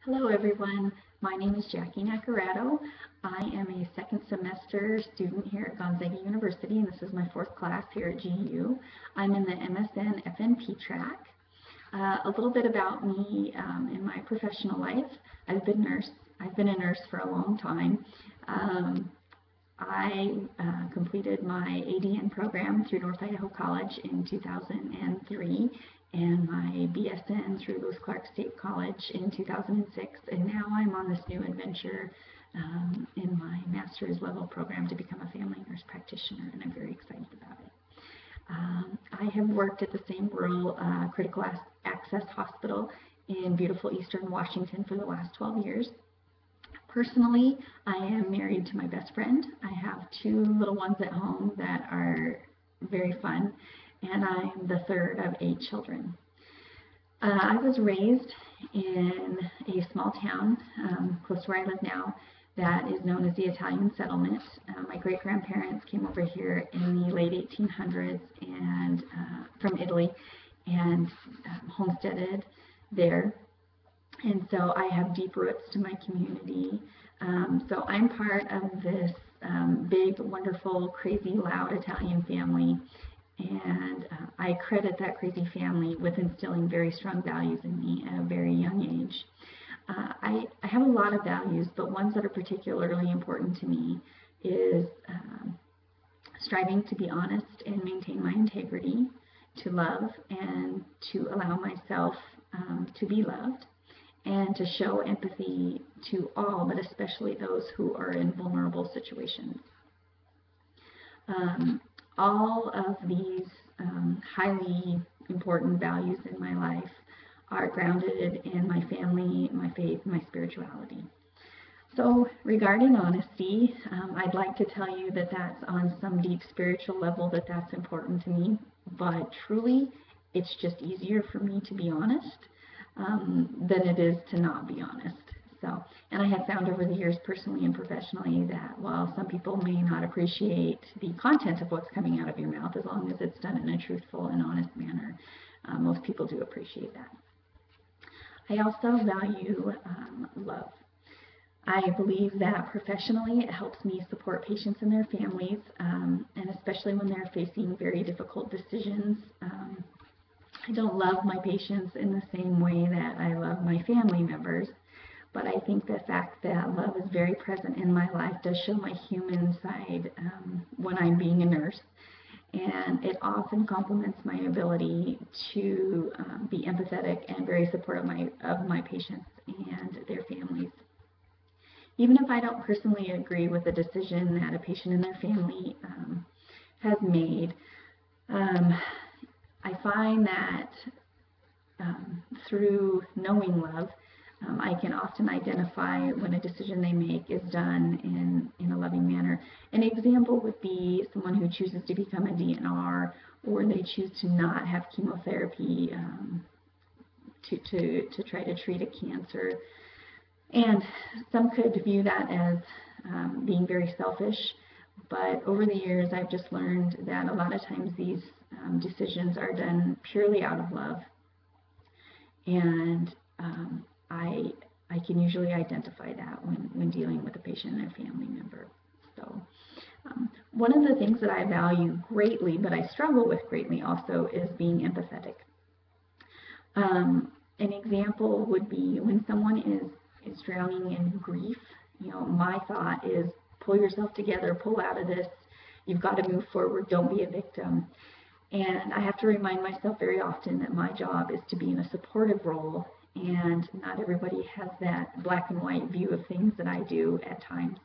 Hello everyone, my name is Jackie Naccarato. I am a second semester student here at Gonzaga University, and this is my fourth class here at GU. I'm in the MSN FNP track. A little bit about me in my professional life. I've been a nurse for a long time. I completed my ADN program through North Idaho College in 2003 and my BSN through Lewis Clark State College in 2006, and now I'm on this new adventure in my master's level program to become a family nurse practitioner, and I'm very excited about it. I have worked at the same rural critical access hospital in beautiful Eastern Washington for the last 12 years. Personally, I am married to my best friend. I have two little ones at home that are very fun, and I'm the third of 8 children. I was raised in a small town close to where I live now that is known as the Italian Settlement. My great-grandparents came over here in the late 1800s and from Italy and homesteaded there. And so I have deep roots to my community. So I'm part of this big, wonderful, crazy, loud Italian family. And I credit that crazy family with instilling very strong values in me at a very young age. I have a lot of values, but ones that are particularly important to me is striving to be honest and maintain my integrity, to love and to allow myself to be loved, and to show empathy to all, but especially those who are in vulnerable situations. All of these highly important values in my life are grounded in my family, my faith, my spirituality. So regarding honesty, I'd like to tell you that that's on some deep spiritual level, that's important to me, but truly it's just easier for me to be honest than it is to not be honest. And I have found over the years, personally and professionally, that while some people may not appreciate the content of what's coming out of your mouth, as long as it's done in a truthful and honest manner, most people do appreciate that. I also value love. I believe that professionally it helps me support patients and their families, and especially when they're facing very difficult decisions. I don't love my patients in the same way that I love my family members, but I think the fact that love is very present in my life does show my human side when I'm being a nurse, and it often complements my ability to be empathetic and very supportive of my patients and their families. Even if I don't personally agree with the decision that a patient and their family has made, I find that through knowing love, I can often identify when a decision they make is done in a loving manner. An example would be someone who chooses to become a DNR, or they choose to not have chemotherapy to try to treat a cancer. And some could view that as being very selfish, but over the years I've just learned that a lot of times these decisions are done purely out of love, and I can usually identify that when dealing with a patient and their family member. So one of the things that I value greatly, but I struggle with greatly also, is being empathetic. An example would be when someone is drowning in grief. My thought is, pull yourself together, pull out of this, you've got to move forward, don't be a victim. And I have to remind myself very often that my job is to be in a supportive role, and not everybody has that black and white view of things that I do at times.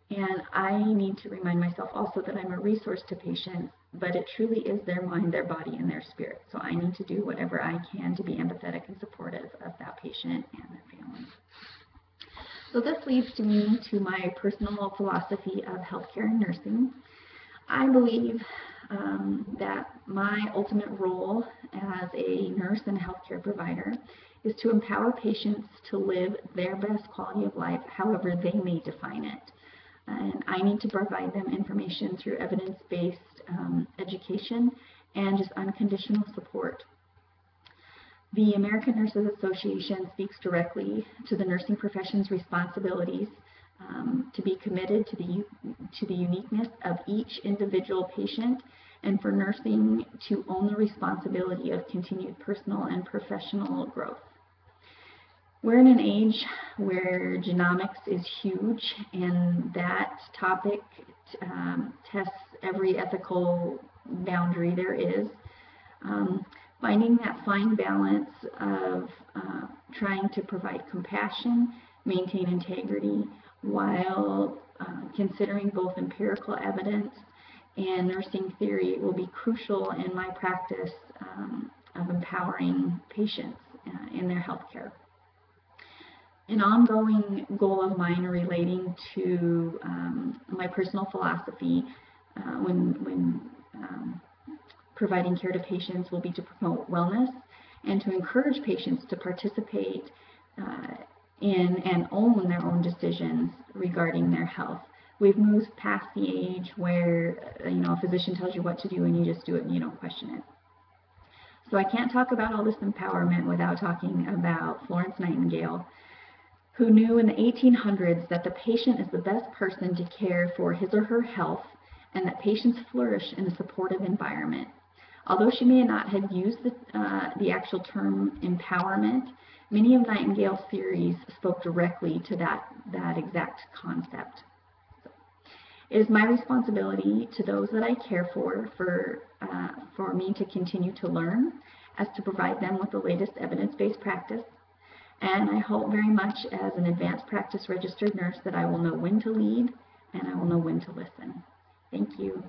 And I need to remind myself also that I'm a resource to patients, but it truly is their mind, their body, and their spirit. So I need to do whatever I can to be empathetic and supportive of that patient and their family. So this leads me to my personal philosophy of healthcare and nursing. I believe that my ultimate role as a nurse and healthcare provider is to empower patients to live their best quality of life however they may define it. And I need to provide them information through evidence-based education and just unconditional support. The American Nurses Association speaks directly to the nursing profession's responsibilities to be committed to the uniqueness of each individual patient, and for nursing to own the responsibility of continued personal and professional growth. We're in an age where genomics is huge, and that topic tests every ethical boundary there is. Finding that fine balance of trying to provide compassion, maintain integrity, while considering both empirical evidence and nursing theory will be crucial in my practice of empowering patients in their healthcare. An ongoing goal of mine relating to my personal philosophy when providing care to patients will be to promote wellness and to encourage patients to participate in and own their own decisions regarding their health. We've moved past the age where a physician tells you what to do and you just do it and you don't question it. So I can't talk about all this empowerment without talking about Florence Nightingale, who knew in the 1800s that the patient is the best person to care for his or her health, and that patients flourish in a supportive environment. Although she may not have used the actual term empowerment, many of Nightingale's theories spoke directly to that exact concept. So, it is my responsibility to those that I care for me to continue to learn, as to provide them with the latest evidence-based practice. And I hope very much as an advanced practice registered nurse that I will know when to lead and I will know when to listen. Thank you.